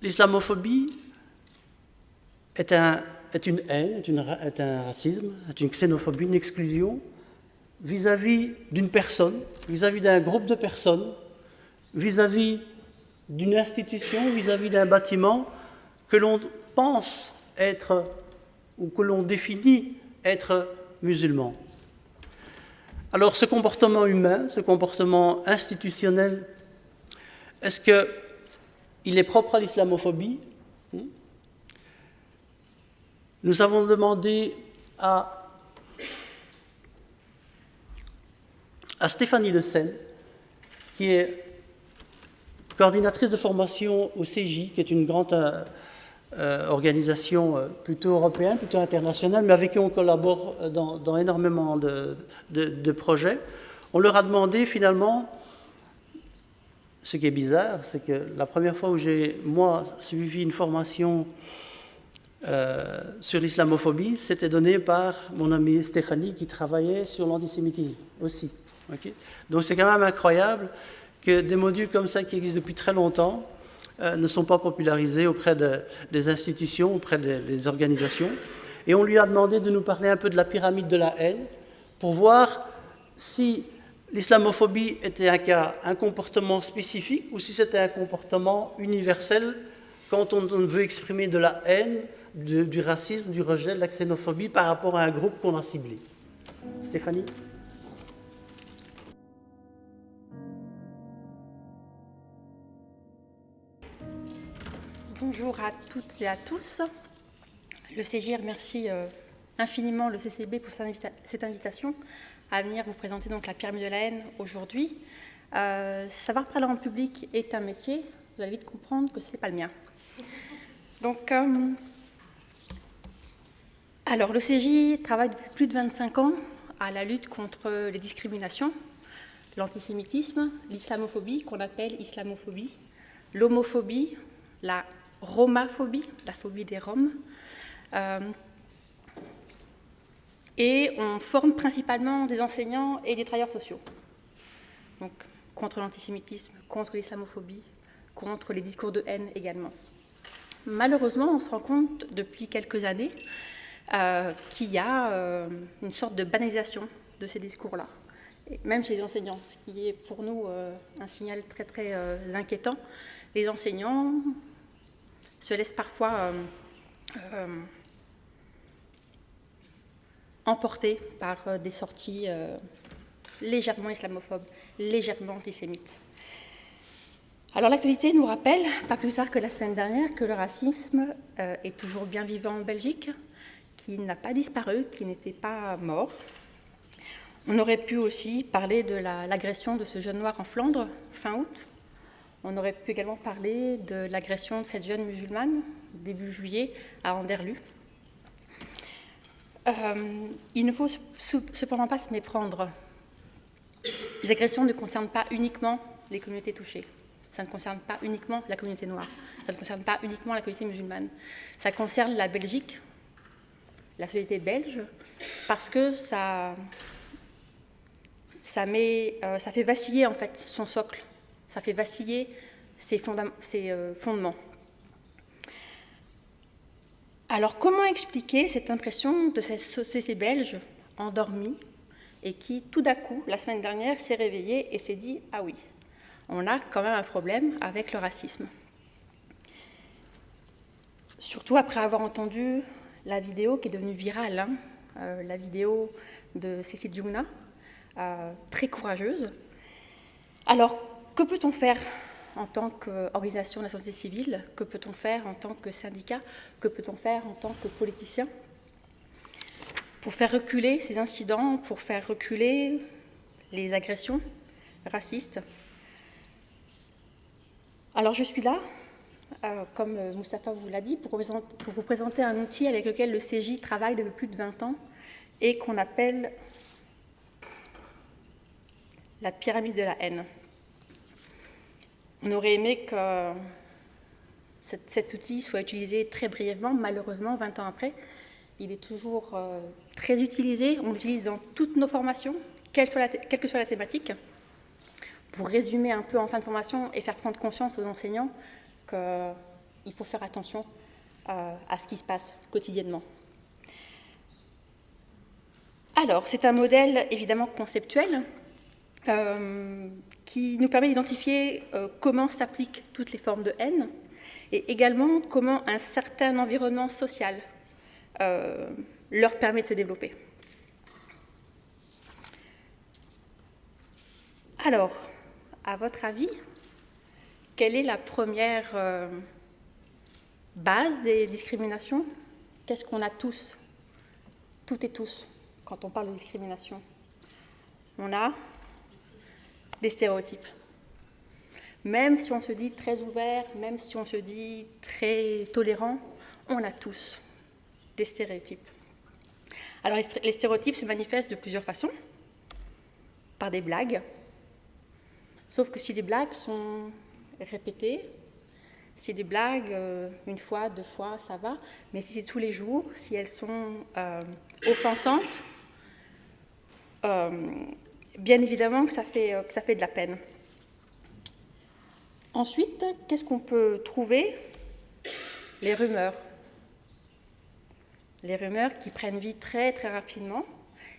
l'islamophobie est une haine, est un racisme, est une xénophobie, une exclusion vis-à-vis d'une personne, vis-à-vis d'un groupe de personnes, vis-à-vis d'une institution, vis-à-vis d'un bâtiment que l'on pense être, ou que l'on définit être musulman. Alors ce comportement humain, ce comportement institutionnel, est-ce qu'il est propre à l'islamophobie? Nous avons demandé à Stéphanie Le Sen, qui est coordinatrice de formation au CJ, qui est une grande organisation plutôt européenne, plutôt internationale, mais avec qui on collabore dans énormément de projets. On leur a demandé finalement, ce qui est bizarre, c'est que la première fois où j'ai, moi, suivi une formation sur l'islamophobie, c'était donné par mon amie Stéphanie qui travaillait sur l'antisémitisme aussi. Okay. Donc c'est quand même incroyable que des modules comme ça qui existent depuis très longtemps ne sont pas popularisés auprès des institutions, auprès des organisations. Et on lui a demandé de nous parler un peu de la pyramide de la haine pour voir si l'islamophobie était un comportement spécifique ou si c'était un comportement universel quand on veut exprimer de la haine, du racisme, du rejet, de la xénophobie par rapport à un groupe qu'on a ciblé. Stéphanie ? Bonjour à toutes et à tous. Le CJ remercie infiniment le CCB pour cette invitation à venir vous présenter donc la pyramide de la haine aujourd'hui. Savoir parler en public est un métier, vous allez vite comprendre que ce n'est pas le mien. Donc, alors le CJ travaille depuis plus de 25 ans à la lutte contre les discriminations, l'antisémitisme, l'islamophobie qu'on appelle islamophobie, l'homophobie, la romaphobie, la phobie des Roms. Et on forme principalement des enseignants et des travailleurs sociaux. Donc, contre l'antisémitisme, contre l'islamophobie, contre les discours de haine également. Malheureusement, on se rend compte depuis quelques années qu'il y a une sorte de banalisation de ces discours-là, et même chez les enseignants, ce qui est pour nous un signal très très inquiétant. Les enseignants se laissent parfois emporter par des sorties légèrement islamophobes, légèrement antisémites. Alors l'actualité nous rappelle, pas plus tard que la semaine dernière, que le racisme est toujours bien vivant en Belgique, qu'il n'a pas disparu, qu'il n'était pas mort. On aurait pu aussi parler de l'agression de ce jeune noir en Flandre, fin août. On aurait pu également parler de l'agression de cette jeune musulmane, début juillet, à Anderlu. Il ne faut cependant pas se méprendre. Les agressions ne concernent pas uniquement les communautés touchées. Ça ne concerne pas uniquement la communauté noire. Ça ne concerne pas uniquement la communauté musulmane. Ça concerne la Belgique, la société belge, parce que ça fait vaciller en fait son socle. Ça fait vaciller ses fondements. Alors, comment expliquer cette impression de cette société belge endormie et qui, tout d'un coup, la semaine dernière, s'est réveillée et s'est dit « Ah oui, on a quand même un problème avec le racisme ». Surtout après avoir entendu la vidéo qui est devenue virale, la vidéo de Cécile Djouna, très courageuse. Alors, que peut-on faire en tant qu'organisation de la société civile? Que peut-on faire en tant que syndicat? Que peut-on faire en tant que politicien pour faire reculer ces incidents, pour faire reculer les agressions racistes? Alors je suis là, comme Moustapha vous l'a dit, pour vous présenter un outil avec lequel le CJ travaille depuis plus de 20 ans et qu'on appelle la pyramide de la haine. On aurait aimé que cet outil soit utilisé très brièvement. Malheureusement, 20 ans après, il est toujours très utilisé. On l'utilise dans toutes nos formations, quelle que soit la thématique. Pour résumer un peu en fin de formation et faire prendre conscience aux enseignants que il faut faire attention à ce qui se passe quotidiennement. Alors, c'est un modèle évidemment conceptuel qui nous permet d'identifier comment s'appliquent toutes les formes de haine et également comment un certain environnement social leur permet de se développer. Alors, à votre avis, quelle est la première base des discriminations? Qu'est-ce qu'on a tous, toutes et tous, quand on parle de discrimination? On a des stéréotypes. Même si on se dit très ouvert, même si on se dit très tolérant, on a tous des stéréotypes. Alors les stéréotypes se manifestent de plusieurs façons, par des blagues, sauf que si les blagues sont répétées, si les blagues, une fois, deux fois, ça va, mais si c'est tous les jours, si elles sont offensantes, bien évidemment que ça fait de la peine. Ensuite, qu'est-ce qu'on peut trouver? Les rumeurs. Les rumeurs qui prennent vie très très rapidement,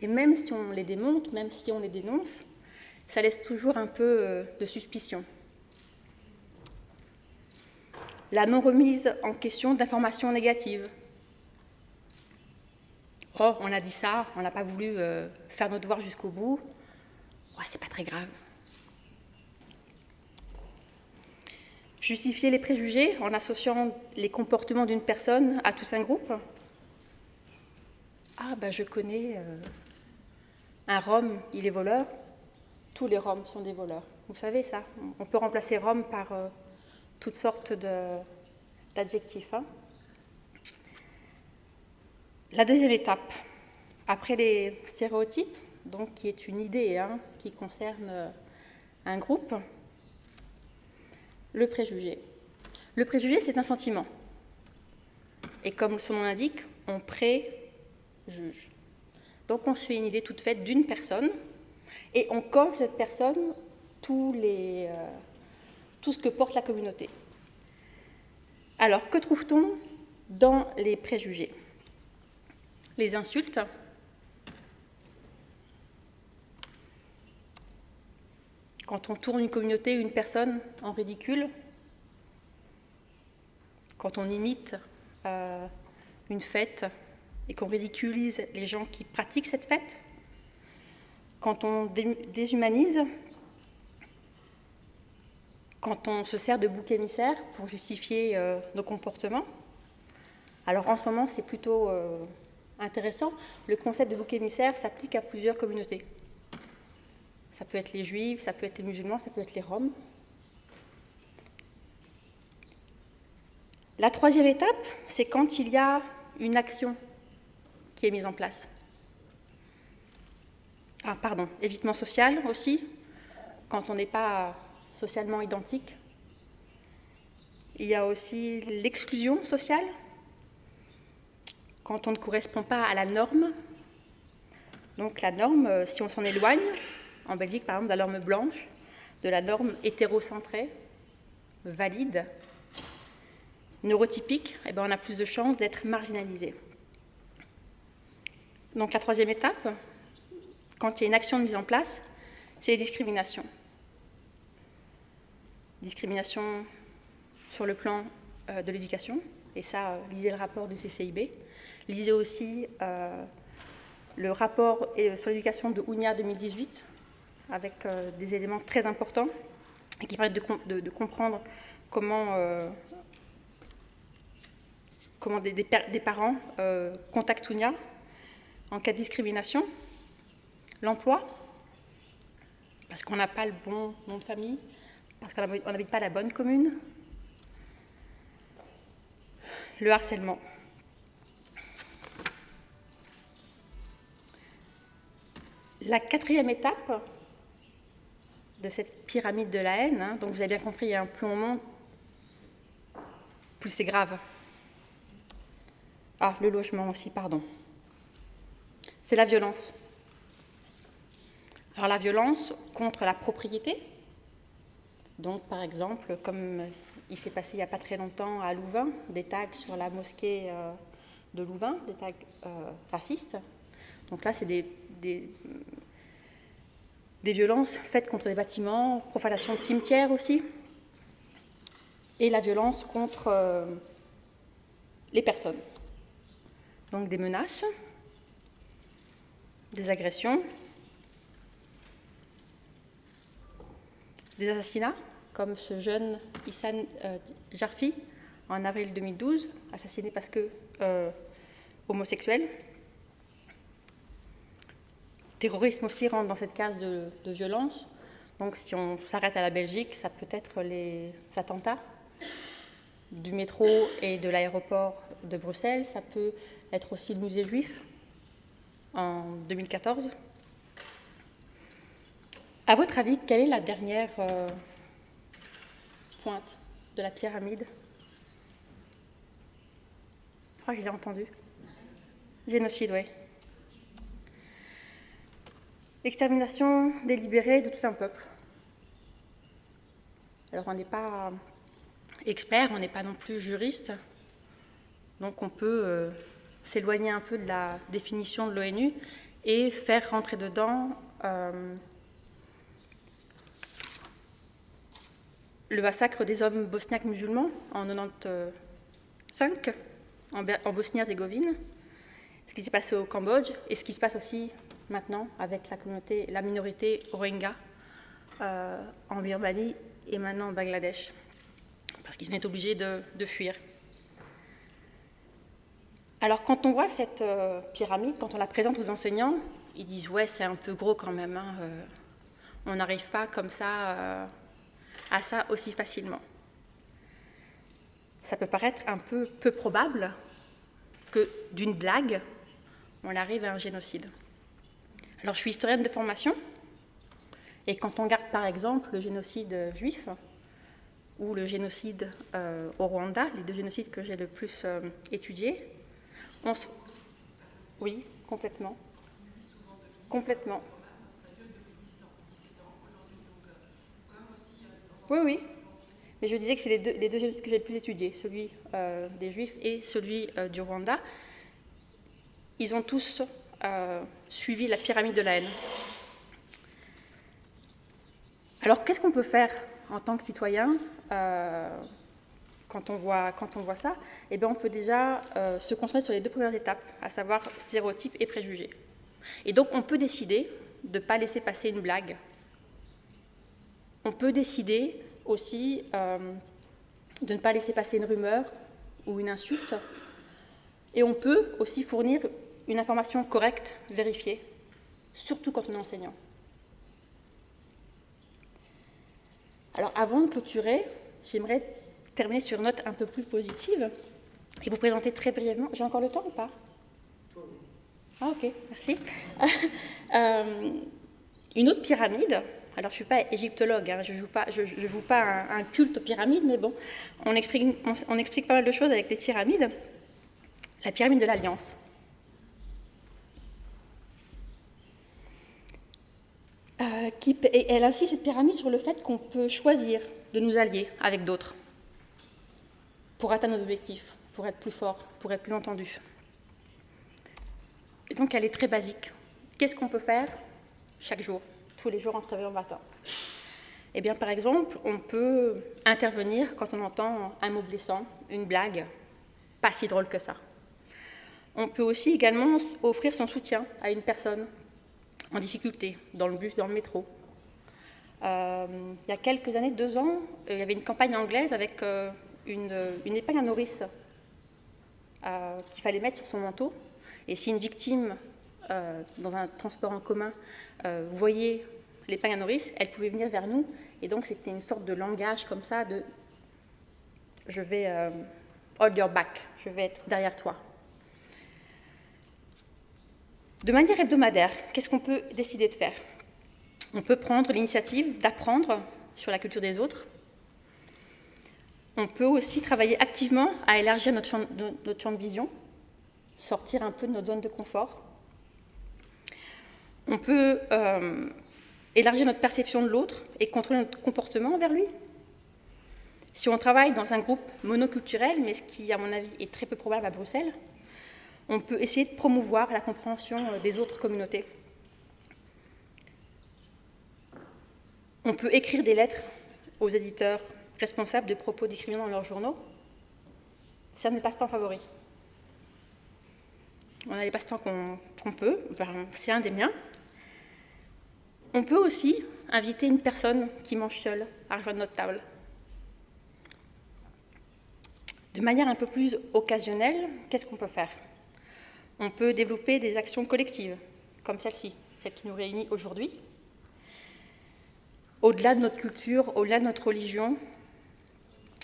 et même si on les démonte, même si on les dénonce, ça laisse toujours un peu de suspicion. La non-remise en question d'informations négatives. Oh, on a dit ça, on n'a pas voulu faire nos devoirs jusqu'au bout. Ouais, c'est pas très grave. Justifier les préjugés en associant les comportements d'une personne à tout un groupe. Ah, ben je connais un Rome, il est voleur. Tous les Roms sont des voleurs. Vous savez ça? On peut remplacer Rome par toutes sortes d'adjectifs. Hein. La deuxième étape, après les stéréotypes, donc qui est une idée qui concerne un groupe, le préjugé. Le préjugé, c'est un sentiment. Et comme son nom l'indique, on préjuge. Donc on se fait une idée toute faite d'une personne et on colle cette personne tout ce que porte la communauté. Alors, que trouve-t-on dans les préjugés? Les insultes, quand on tourne une communauté, une personne en ridicule, quand on imite une fête et qu'on ridiculise les gens qui pratiquent cette fête, quand on déshumanise, quand on se sert de bouc émissaire pour justifier nos comportements. Alors en ce moment, c'est plutôt intéressant. Le concept de bouc émissaire s'applique à plusieurs communautés. Ça peut être les juifs, ça peut être les musulmans, ça peut être les roms. La troisième étape, c'est quand il y a une action qui est mise en place. Évitement social aussi, quand on n'est pas socialement identique. Il y a aussi l'exclusion sociale, quand on ne correspond pas à la norme. Donc la norme, si on s'en éloigne, en Belgique par exemple, de la norme blanche, de la norme hétérocentrée, valide, neurotypique, on a plus de chances d'être marginalisé. Donc la troisième étape, quand il y a une action mise en place, c'est les discriminations. Discrimination sur le plan de l'éducation, et ça, lisez le rapport du CCIB. Lisez aussi le rapport sur l'éducation de Ounia 2018, avec des éléments très importants et qui permettent de comprendre comment des parents contactent Ounia en cas de discrimination. L'emploi, parce qu'on n'a pas le bon nom de famille, parce qu'on n'habite pas la bonne commune. Le harcèlement. La quatrième étape de cette pyramide de la haine, donc vous avez bien compris, plus on monte, plus c'est grave. Ah, le logement aussi, pardon. C'est la violence. Alors la violence contre la propriété, Donc, par exemple, comme il s'est passé il n'y a pas très longtemps à Louvain, des tags sur la mosquée de Louvain, des tags racistes. Donc là, c'est des violences faites contre des bâtiments, profanation de cimetières aussi, et la violence contre les personnes. Donc des menaces, des agressions, des assassinats, comme ce jeune Ihsan Jarfi en avril 2012, assassiné parce que homosexuel. Terrorisme aussi rentre dans cette case de violence. Donc si on s'arrête à la Belgique, ça peut être les attentats du métro et de l'aéroport de Bruxelles. Ça peut être aussi le musée juif en 2014. À votre avis, quelle est la dernière pointe de la pyramide? Je crois que je l'ai entendu. Génocide, oui. Extermination délibérée de tout un peuple. Alors on n'est pas expert, on n'est pas non plus juriste, donc on peut s'éloigner un peu de la définition de l'ONU et faire rentrer dedans le massacre des hommes bosniaques musulmans en 1995 en Bosnie-Herzégovine, ce qui s'est passé au Cambodge et ce qui se passe aussi maintenant avec la minorité Rohingya en Birmanie et maintenant au Bangladesh, parce qu'ils sont obligés de fuir. Alors quand on voit cette pyramide, quand on la présente aux enseignants, ils disent « ouais, c'est un peu gros quand même, hein, on n'arrive pas comme ça à ça aussi facilement ». Ça peut paraître un peu probable que d'une blague, on arrive à un génocide. Alors je suis historienne de formation, et quand on regarde par exemple le génocide juif ou le génocide au Rwanda, les deux génocides que j'ai le plus étudiés, oui, complètement. Complètement. Oui, oui. Mais je disais que c'est les deux génocides que j'ai le plus étudiés, celui des Juifs et celui du Rwanda. Ils ont tous suivi la pyramide de la haine. Alors, qu'est-ce qu'on peut faire en tant que citoyen quand on voit ça? Eh bien, on peut déjà se concentrer sur les deux premières étapes, à savoir stéréotypes et préjugés. Et donc, on peut décider de ne pas laisser passer une blague. On peut décider aussi de ne pas laisser passer une rumeur ou une insulte. Et on peut aussi fournir une information correcte, vérifiée, surtout quand on est enseignant. Alors, avant de clôturer, j'aimerais terminer sur une note un peu plus positive et vous présenter très brièvement. J'ai encore le temps ou pas? Ah, ok, merci. Une autre pyramide. Alors, je ne suis pas égyptologue, hein, je ne joue pas un culte aux pyramides, mais bon, on explique pas mal de choses avec les pyramides. La pyramide de l'Alliance. Elle insiste, cette pyramide, sur le fait qu'on peut choisir de nous allier avec d'autres pour atteindre nos objectifs, pour être plus fort, pour être plus entendu. Et donc, elle est très basique. Qu'est-ce qu'on peut faire chaque jour, tous les jours en se réveillant le matin? Eh bien, par exemple, on peut intervenir quand on entend un mot blessant, une blague, pas si drôle que ça. On peut aussi également offrir son soutien à une personne en difficulté, dans le bus, dans le métro. Il y a quelques années, 2 ans, il y avait une campagne anglaise avec une épingle à nourrice qu'il fallait mettre sur son manteau. Et si une victime, dans un transport en commun, voyait l'épingle à nourrice, elle pouvait venir vers nous. Et donc, c'était une sorte de langage comme ça de « je vais hold your back », je vais être derrière toi. De manière hebdomadaire, qu'est-ce qu'on peut décider de faire? On peut prendre l'initiative d'apprendre sur la culture des autres. On peut aussi travailler activement à élargir notre champ de vision, sortir un peu de notre zone de confort. On peut élargir notre perception de l'autre et contrôler notre comportement envers lui. Si on travaille dans un groupe monoculturel, mais ce qui, à mon avis, est très peu probable à Bruxelles, on peut essayer de promouvoir la compréhension des autres communautés. On peut écrire des lettres aux éditeurs responsables de propos discriminants dans leurs journaux. C'est un de mes passe-temps favoris. On a les passe-temps qu'on peut, c'est un des miens. On peut aussi inviter une personne qui mange seule à rejoindre notre table. De manière un peu plus occasionnelle, qu'est-ce qu'on peut faire? On peut développer des actions collectives, comme celle-ci, celle qui nous réunit aujourd'hui. Au-delà de notre culture, au-delà de notre religion,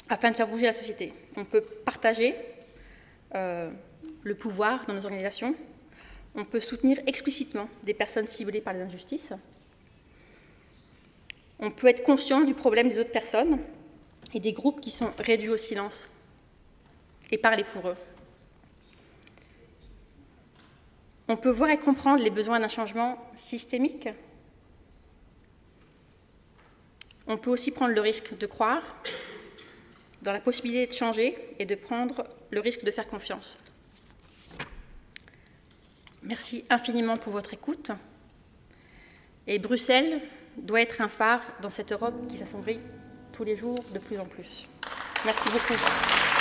afin de faire bouger la société. On peut partager le pouvoir dans nos organisations. On peut soutenir explicitement des personnes ciblées par les injustices. On peut être conscient du problème des autres personnes et des groupes qui sont réduits au silence et parler pour eux. On peut voir et comprendre les besoins d'un changement systémique. On peut aussi prendre le risque de croire dans la possibilité de changer et de prendre le risque de faire confiance. Merci infiniment pour votre écoute. Et Bruxelles doit être un phare dans cette Europe qui s'assombrit tous les jours de plus en plus. Merci beaucoup.